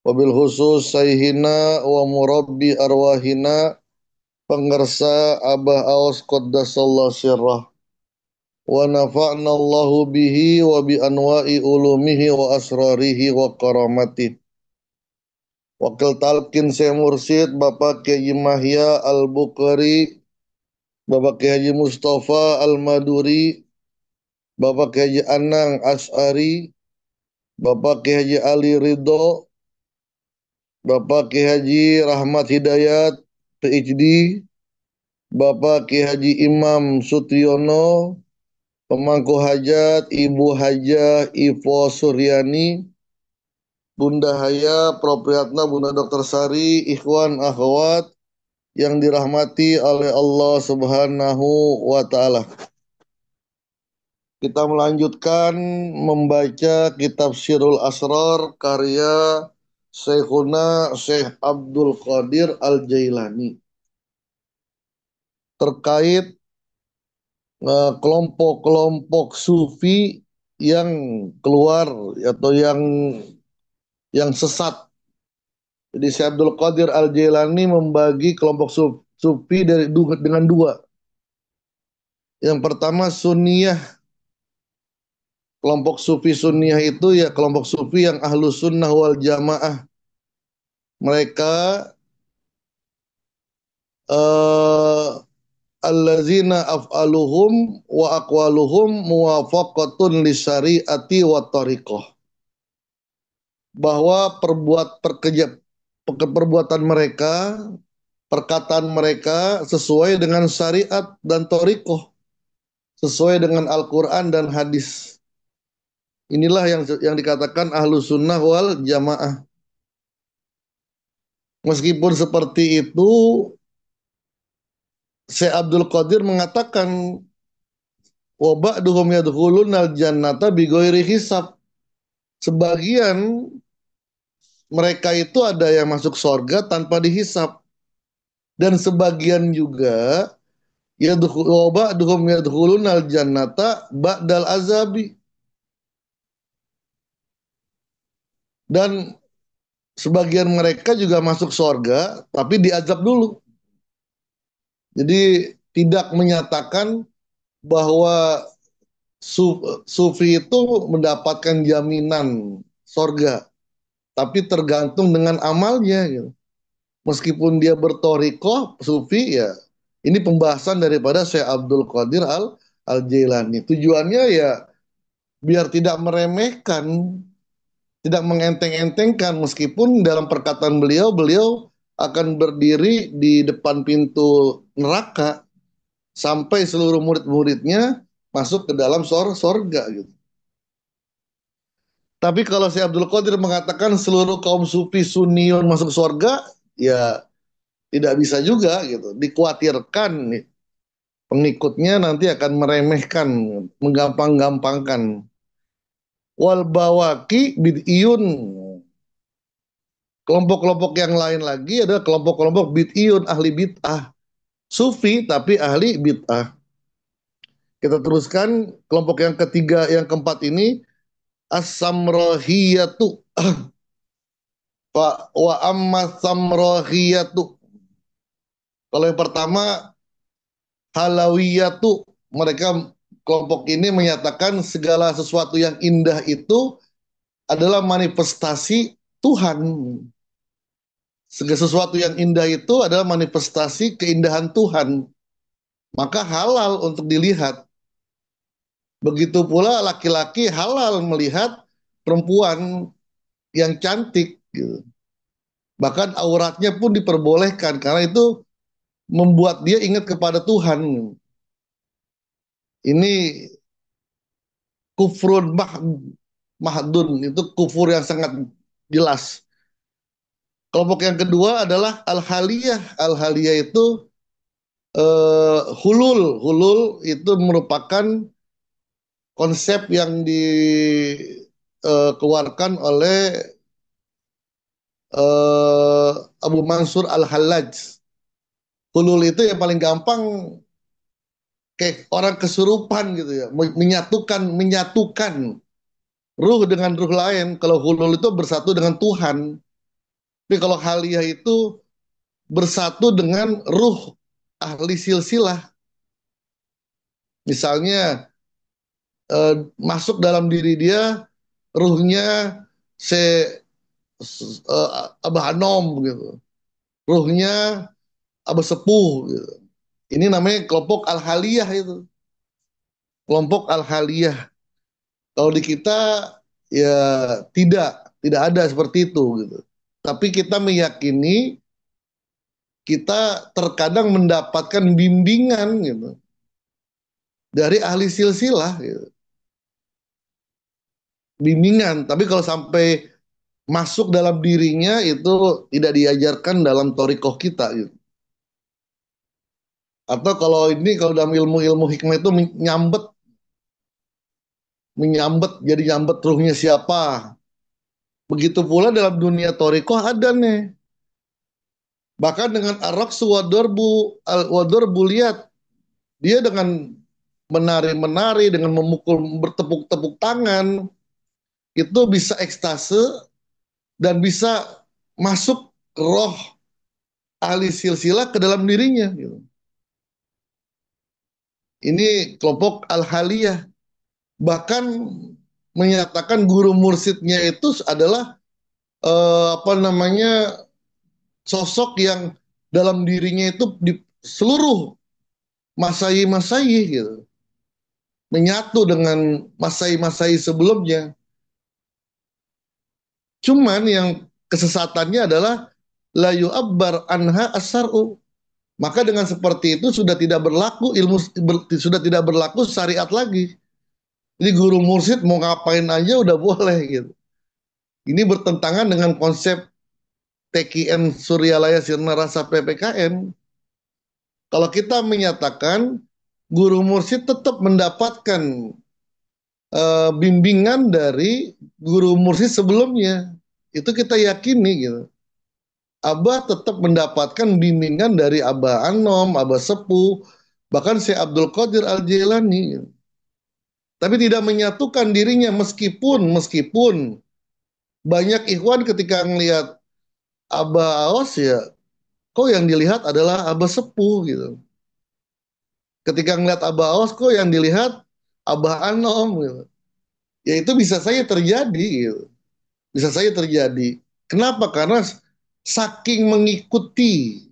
wabil khusus sayhina wa murabbi arwahina pengersa Abah Aos Qaddasallahu sirrah wa nafa'na Allahu bihi wa bi anwa'i ulumihi wa asrarihi wa karamatih. Wakil talkin saya mursyid Bapak Kiai Mahya Al-Bukhari, Bapak Kiai Haji Mustafa Al-Maduri, Bapak Kiai Haji Anang As'ari, Bapak Kiai Haji Ali Ridho, Bapak Kiai Haji Rahmat Hidayat PhD, Bapak Kiai Haji Imam Sutriyono, pemangku hajat Ibu Hajah Ivo Suryani, Bunda Haya, Propriatna, Bunda Dokter Sari, Ikhwan Akhwat yang dirahmati oleh Allah Subhanahu wa Ta'ala. Kita melanjutkan membaca kitab Sirul Asrar karya Syekhuna Syekh Abdul Qadir Al-Jailani terkait kelompok-kelompok sufi yang keluar atau yang sesat. Jadi Syekh Abdul Qadir Al-Jailani membagi kelompok sufi dengan dua. Yang pertama Sunniyah. Kelompok sufi Sunniyah itu ya kelompok sufi yang ahlu sunnah wal jamaah. Mereka eh, allazina af'aluhum wa aqwaluhum muwafaqatun lisyariati wa tariqah. Bahwa perbuatan mereka, perkataan mereka sesuai dengan syariat dan thariqah, sesuai dengan Al-Quran dan hadis. Inilah yang dikatakan ahlu sunnah wal jamaah. Meskipun seperti itu, Syekh Abdul Qadir mengatakan wa ba'duhum yadkhulunal jannata bighairi hisab. Sebagian mereka itu ada yang masuk surga tanpa dihisab, dan sebagian juga wa ba'duhum yadkhulunal jannata ba'dal azabi, dan sebagian mereka juga masuk surga tapi diazab dulu. Jadi tidak menyatakan bahwa sufi itu mendapatkan jaminan surga, tapi tergantung dengan amalnya gitu. Meskipun dia bertorikoh sufi ya, ini pembahasan daripada Syekh Abdul Qadir Al-Jailani. Tujuannya ya biar tidak meremehkan, tidak mengenteng-entengkan, meskipun dalam perkataan beliau akan berdiri di depan pintu neraka sampai seluruh murid-muridnya masuk ke dalam sorga gitu. Tapi kalau si Abdul Qadir mengatakan seluruh kaum sufi Sunniun masuk surga, ya tidak bisa juga gitu. Dikhawatirkan nih, pengikutnya nanti akan meremehkan, menggampang-gampangkan. Wal bawaki bid'iyun. Kelompok-kelompok yang lain lagi adalah kelompok-kelompok bid'iyun, ahli bid'ah. Sufi tapi ahli bid'ah. Kita teruskan kelompok yang ketiga, yang keempat ini as-samrahiyatu. Wa amma samrahiyatu. Kalau yang pertama halawiyatu, mereka kelompok ini menyatakan segala sesuatu yang indah itu adalah manifestasi Tuhan. Segala sesuatu yang indah itu adalah manifestasi keindahan Tuhan. Maka halal untuk dilihat. Begitu pula laki-laki halal melihat perempuan yang cantik gitu. Bahkan auratnya pun diperbolehkan karena itu membuat dia ingat kepada Tuhan. Ini kufrun mahdun, itu kufur yang sangat jelas. Kelompok yang kedua adalah al-haliyah. Al-haliyah itu hulul. Hulul itu merupakan konsep yang dikeluarkan oleh eh, Abu Mansur Al-Hallaj. Hulul itu yang paling gampang kayak orang kesurupan gitu ya, menyatukan ruh dengan ruh lain. Kalau hulul itu bersatu dengan Tuhan. Tapi kalau haliyah itu bersatu dengan ruh ahli silsilah. Misalnya masuk dalam diri dia ruhnya se Abah Anom gitu. Ruhnya Abah Sepuh gitu. Ini namanya kelompok Al-Haliyah itu. Kelompok Al-Haliyah. Kalau di kita ya tidak ada seperti itu gitu. Tapi kita meyakini kita terkadang mendapatkan bimbingan gitu dari ahli silsilah gitu. Bimbingan, tapi kalau sampai masuk dalam dirinya itu tidak diajarkan dalam torikoh kita gitu. Atau kalau ini kalau dalam ilmu-ilmu hikmah itu menyambet menyambet jadi nyambet ruhnya siapa. Begitu pula dalam dunia torikoh ada nih. Bahkan dengan araqsu wadorbu liat dia dengan menari-menari dengan memukul bertepuk-tepuk tangan itu bisa ekstase dan bisa masuk roh ahli silsilah ke dalam dirinya gitu. Ini kelompok Al-Haliyah bahkan menyatakan guru mursidnya itu adalah apa namanya sosok yang dalam dirinya itu di seluruh masai-masai gitu menyatu dengan masai-masai sebelumnya. Cuman yang kesesatannya adalah la yu'abbar anha asar'u. Maka dengan seperti itu sudah tidak berlaku sudah tidak berlaku syariat lagi. Jadi guru mursyid mau ngapain aja udah boleh gitu. Ini bertentangan dengan konsep TKN Suryalaya Sirna Rasa PPKN. Kalau kita menyatakan guru mursyid tetap mendapatkan bimbingan dari guru mursyid sebelumnya. Itu kita yakini gitu. Abah tetap mendapatkan bimbingan dari Abah Anom, Abah Sepuh, bahkan Syekh Abdul Qadir Al-Jailani. Tapi tidak menyatukan dirinya meskipun banyak ikhwan ketika ngelihat Abah Aos ya, kok yang dilihat adalah Abah Sepuh gitu. Ketika ngelihat Abah Aos kok yang dilihat Abah Anom gitu. Ya itu bisa saja terjadi gitu. Bisa saja terjadi. Kenapa? Karena saking mengikuti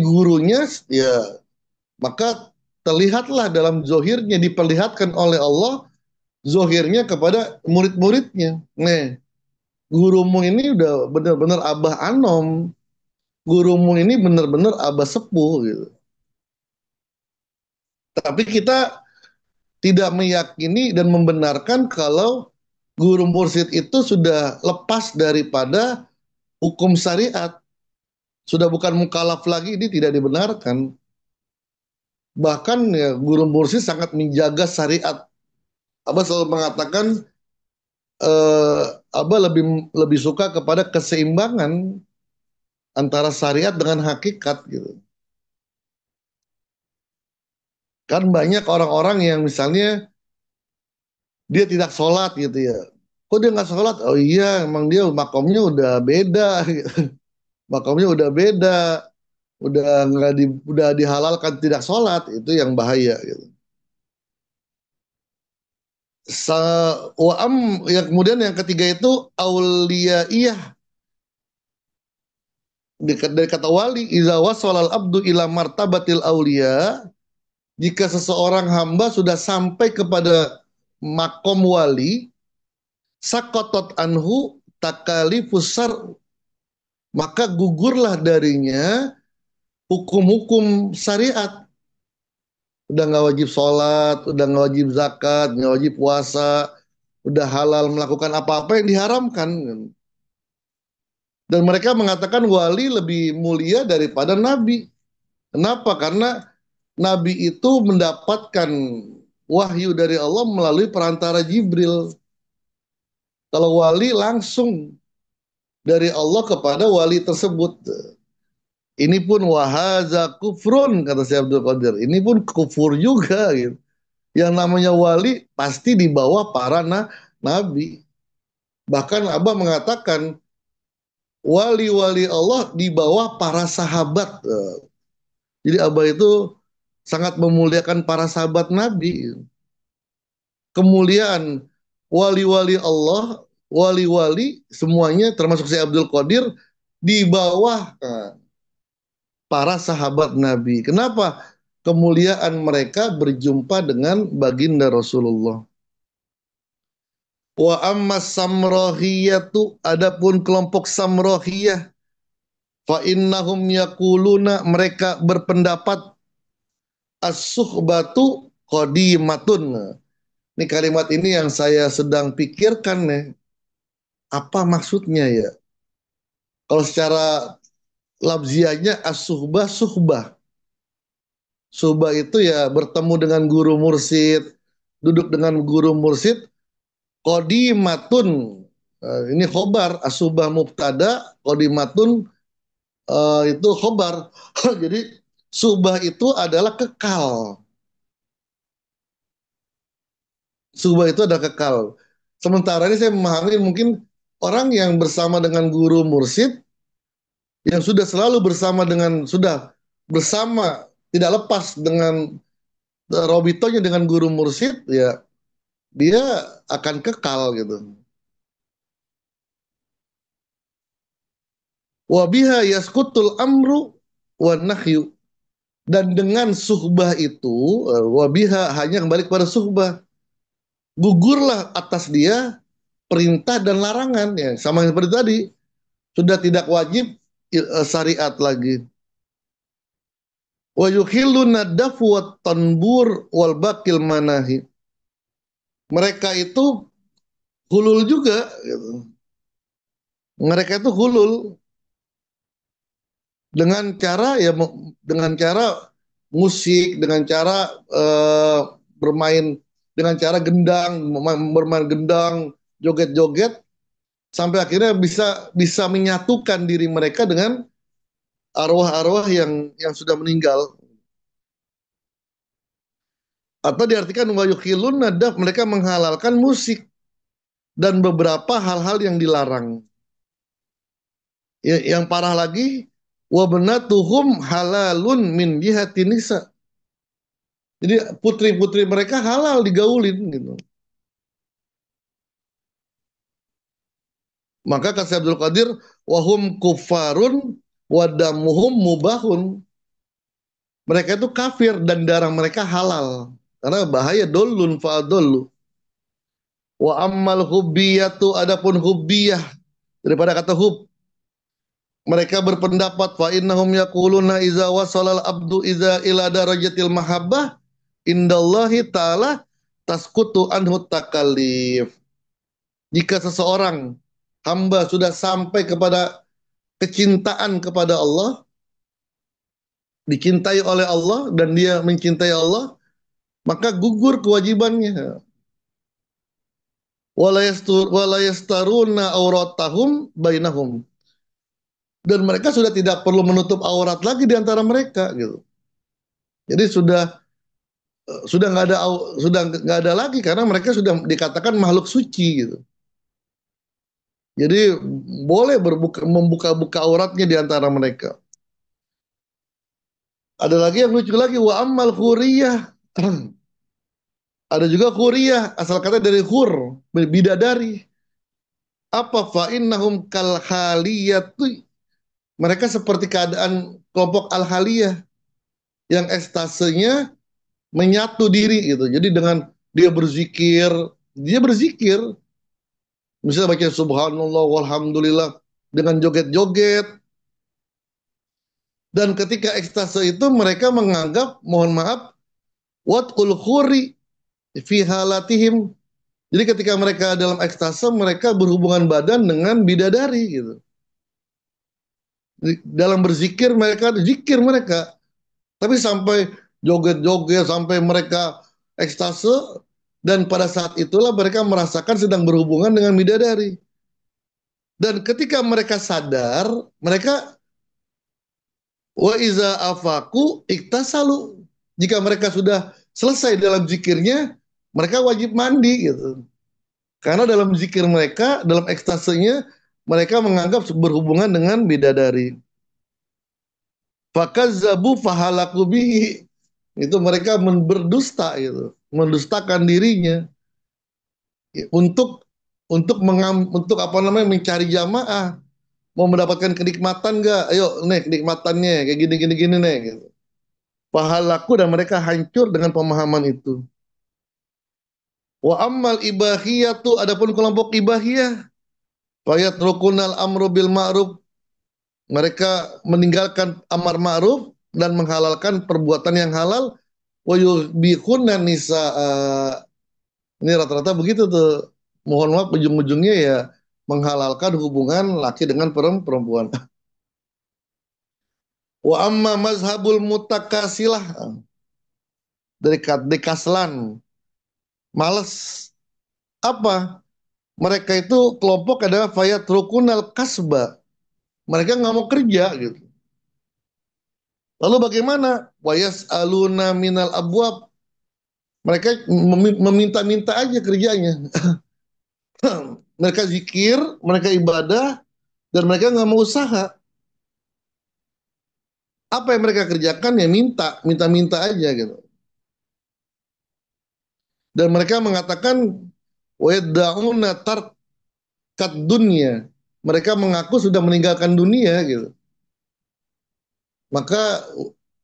gurunya ya maka terlihatlah dalam zohirnya diperlihatkan oleh Allah zohirnya kepada murid-muridnya. Nih, gurumu ini udah benar-benar Abah Anom, gurumu ini benar-benar Abah Sepuh gitu. Tapi kita tidak meyakini dan membenarkan kalau guru mursyid itu sudah lepas daripada hukum syariat, sudah bukan mukalaf lagi, ini tidak dibenarkan. Bahkan ya guru mursyid sangat menjaga syariat. Abah selalu mengatakan eh, Abah lebih lebih suka kepada keseimbangan antara syariat dengan hakikat gitu. Kan banyak orang-orang yang misalnya dia tidak sholat gitu ya. Kok dia nggak sholat? Oh iya, emang dia makomnya udah beda. Gitu. Makomnya udah beda, udah nggak udah dihalalkan tidak sholat itu yang bahaya gitu. Sa yang kemudian yang ketiga itu auliyaiyah dari kata wali iza wasalal abdu ila martabatil auliya jika seseorang hamba sudah sampai kepada makom wali sakotot anhu takalifus syar maka gugurlah darinya hukum-hukum syariat udah nggak wajib sholat udah nggak wajib zakat nggak wajib puasa udah halal melakukan apa-apa yang diharamkan dan mereka mengatakan wali lebih mulia daripada nabi. Kenapa? Karena nabi itu mendapatkan wahyu dari Allah melalui perantara Jibril. Kalau wali langsung dari Allah kepada wali tersebut. Ini pun wahaza kufrun kata Syekh Abdul Qadir. Ini pun kufur juga gitu. Yang namanya wali pasti di bawah para nabi. Bahkan Abah mengatakan wali-wali Allah di bawah para sahabat. Jadi Abah itu sangat memuliakan para sahabat Nabi. Kemuliaan wali-wali Allah, wali-wali semuanya termasuk si Abdul Qadir di bawah para sahabat Nabi. Kenapa? Kemuliaan mereka berjumpa dengan baginda Rasulullah. Wa amma samrohiyatu adapun kelompok samrohiyah fa innahum yakuluna mereka berpendapat as-suhbatu qadimatun. Ini kalimat ini yang saya sedang pikirkan nih. Apa maksudnya ya? Kalau secara labziahnya as-suhbah suhbah. Suhbah itu ya bertemu dengan guru mursid, duduk dengan guru mursid, qadimatun. Ini khobar, as-suhbah mubtada, qadimatun itu khobar. Jadi subah itu adalah kekal. Subah itu adalah kekal. Sementara ini saya memahami mungkin orang yang bersama dengan guru mursyid, yang sudah selalu bersama dengan, sudah bersama, tidak lepas dengan robitonya dengan guru mursyid, ya dia akan kekal gitu. Wabiha yaskutul amru wa nahyu. Dan dengan suhbah itu, wabiha hanya kembali kepada suhbah. Gugurlah atas dia perintah dan larangan ya sama seperti tadi sudah tidak wajib syariat lagi. Wa yukhilluna dafu wat tanbur wal bakil manahi. Mereka itu hulul juga gitu. Mereka itu hulul dengan cara ya dengan cara musik, dengan cara bermain dengan cara gendang, bermain gendang, joget-joget sampai akhirnya bisa bisa menyatukan diri mereka dengan arwah-arwah yang sudah meninggal. Atau diartikan wa yukhilun nadaf mereka menghalalkan musik dan beberapa hal-hal yang dilarang. Ya, yang parah lagi wa banatuhum halalun min jihati nisa. Jadi putri-putri mereka halal digaulin gitu. Maka kata Abdul Qadir wahum kufarun wadamuhum mubahun. Mereka itu kafir dan darah mereka halal. Karena bahaya dolun fa'adollu. Wa ammal hubbiyatu adapun hubbiyah daripada kata hub. Mereka berpendapat fa innahum yaquluna iza wasalal abdu iza ila darajatil mahabbah indallahi ta'ala taskutu anhu takallif. Jika seseorang hamba sudah sampai kepada kecintaan kepada Allah, dicintai oleh Allah dan dia mencintai Allah, maka gugur kewajibannya. Wala yastaruna auratahum bainahum. Dan mereka sudah tidak perlu menutup aurat lagi di antara mereka gitu. Jadi sudah nggak ada sudah nggak ada lagi karena mereka sudah dikatakan makhluk suci gitu. Jadi boleh membuka-buka auratnya di antara mereka. Ada lagi yang lucu lagi wa ammal khuriyah. Ada juga khuriyah asal kata dari khur, bidadari. Apa fa innahum kal khaliyatu. Mereka seperti keadaan kelompok al-haliyah yang ekstasenya menyatu diri gitu. Jadi dengan dia berzikir, misalnya baca subhanallah walhamdulillah dengan joget-joget. Dan ketika ekstase itu mereka menganggap, mohon maaf, wat'ul khuri fi halatihim. Jadi ketika mereka dalam ekstase, mereka berhubungan badan dengan bidadari gitu. Dalam berzikir mereka, zikir mereka. Tapi sampai joget-joget, sampai mereka ekstase, dan pada saat itulah mereka merasakan sedang berhubungan dengan bidadari. Dan ketika mereka sadar, mereka wa iza afaku iktasalu. Jika mereka sudah selesai dalam zikirnya, mereka wajib mandi gitu. Karena dalam zikir mereka, dalam ekstasenya, mereka menganggap berhubungan dengan bidadari. Fakazzabu fahalaku bihi. Itu mereka berdusta gitu, mendustakan dirinya untuk untuk apa namanya mencari jamaah, mau mendapatkan kenikmatan nggak? Ayo nih kenikmatannya kayak gini gini gini nih gitu. Pahalaku dan mereka hancur dengan pemahaman itu. Wa ammal ibahiyatu adapun kelompok ibahiyah fayat rukunal amru bil ma'ruf mereka meninggalkan amar ma'ruf dan menghalalkan perbuatan yang halal wa yubihunna nisa ini rata-rata begitu tuh. Mohon maaf ujung-ujungnya ya menghalalkan hubungan laki dengan perempuan. Wa amma mazhabul mutakasilah dari kaslan, males. Apa? Mereka itu kelompok adalah fayat rukunal kasba. Mereka nggak mau kerja gitu. Lalu bagaimana? Wayas aluna minal abwab. Mereka meminta-minta aja kerjanya. Mereka zikir, mereka ibadah, dan mereka nggak mau usaha. Apa yang mereka kerjakan ya minta-minta aja gitu. Dan mereka mengatakan wedauna tarkat dunia. Mereka mengaku sudah meninggalkan dunia gitu. Maka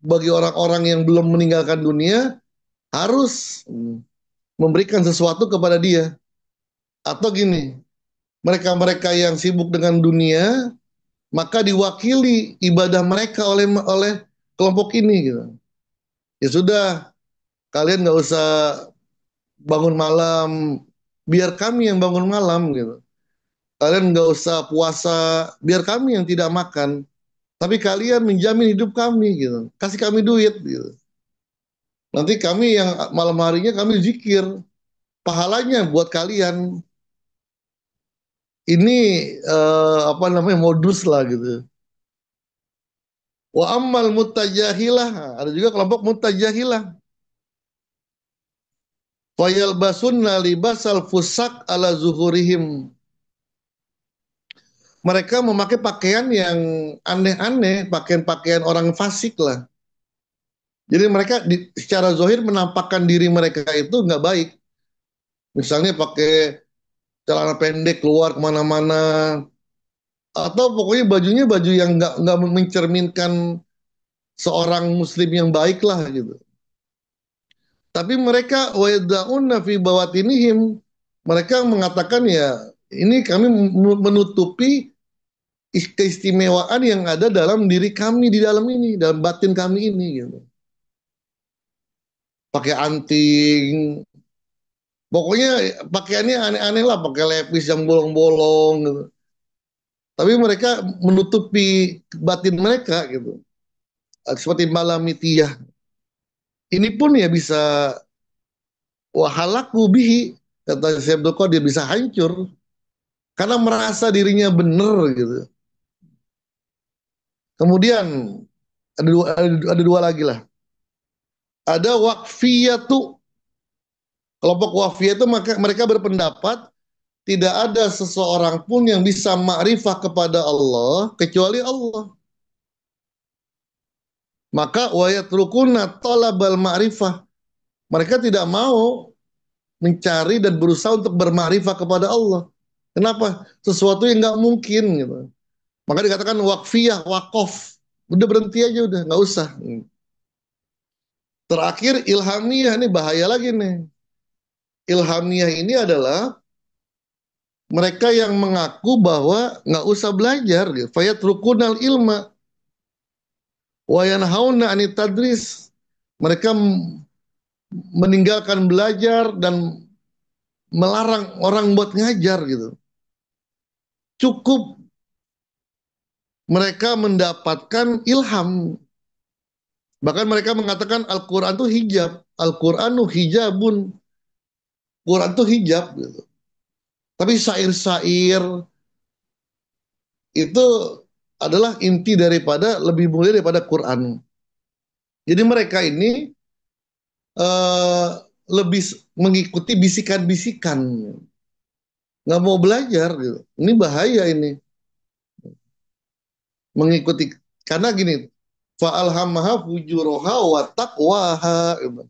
bagi orang-orang yang belum meninggalkan dunia harus memberikan sesuatu kepada dia. Atau gini, mereka-mereka yang sibuk dengan dunia, maka diwakili ibadah mereka oleh kelompok ini gitu. Ya sudah, kalian nggak usah bangun malam, biar kami yang bangun malam gitu. Kalian nggak usah puasa, biar kami yang tidak makan. Tapi kalian menjamin hidup kami gitu. Kasih kami duit gitu. Nanti kami yang malam harinya kami zikir. Pahalanya buat kalian. Ini apa namanya modus lah gitu. Wa ammal mutajahilah. Ada juga kelompok mutajahilah. Fayal basunna libasal fusak ala zuhurihim. Mereka memakai pakaian yang aneh-aneh, pakaian-pakaian orang fasik lah. Jadi mereka secara zohir menampakkan diri mereka itu nggak baik. Misalnya pakai celana pendek keluar kemana-mana, atau pokoknya bajunya baju yang nggak mencerminkan seorang muslim yang baik lah gitu. Tapi mereka wadauna fi bawatinihim, mereka mengatakan ya ini kami menutupi keistimewaan yang ada dalam diri kami di dalam ini, dalam batin kami ini gitu. Pakai anting, pokoknya pakaiannya aneh-aneh lah, pakai lepis yang bolong-bolong gitu. Tapi mereka menutupi batin mereka gitu. Seperti malamitiyah. Ini pun ya bisa wahalaku bihi, kata Syekh Abdul Qadir, bisa hancur karena merasa dirinya benar gitu. Kemudian ada dua lagi lah. Ada wakfiyatu. Kelompok wakfiyah itu mereka berpendapat tidak ada seseorang pun yang bisa ma'rifah kepada Allah kecuali Allah. Maka wayatrukuna talabal ma'rifah. Mereka tidak mau mencari dan berusaha untuk berma'rifah kepada Allah. Kenapa? Sesuatu yang nggak mungkin gitu. Maka dikatakan wakfiyah, wakof. Udah berhenti aja udah, nggak usah. Terakhir ilhamiyah, ini bahaya lagi nih. Ilhamiyah ini adalah mereka yang mengaku bahwa nggak usah belajar. Gitu. Fayatrukunal ilma. Wayanhauna anit tadris. Mereka meninggalkan belajar dan melarang orang buat ngajar gitu. Cukup mereka mendapatkan ilham. Bahkan mereka mengatakan Al-Quran itu hijab. Al-Quranu hijabun. Quran itu hijab gitu. Tapi syair-syair itu adalah inti daripada lebih mulia daripada Quran. Jadi mereka ini eh, lebih mengikuti bisikan-bisikan, nggak mau belajar gitu. Ini bahaya ini. mengikuti, karena gini, fa'alhamaha fujuraha wa taqwaha gitu.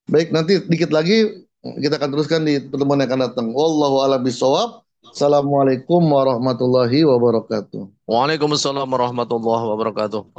Baik, nanti dikit lagi kita akan teruskan di pertemuan yang akan datang. Wallahu a'lam bishawab. Assalamualaikum warahmatullahi wabarakatuh. Waalaikumsalam warahmatullahi wabarakatuh.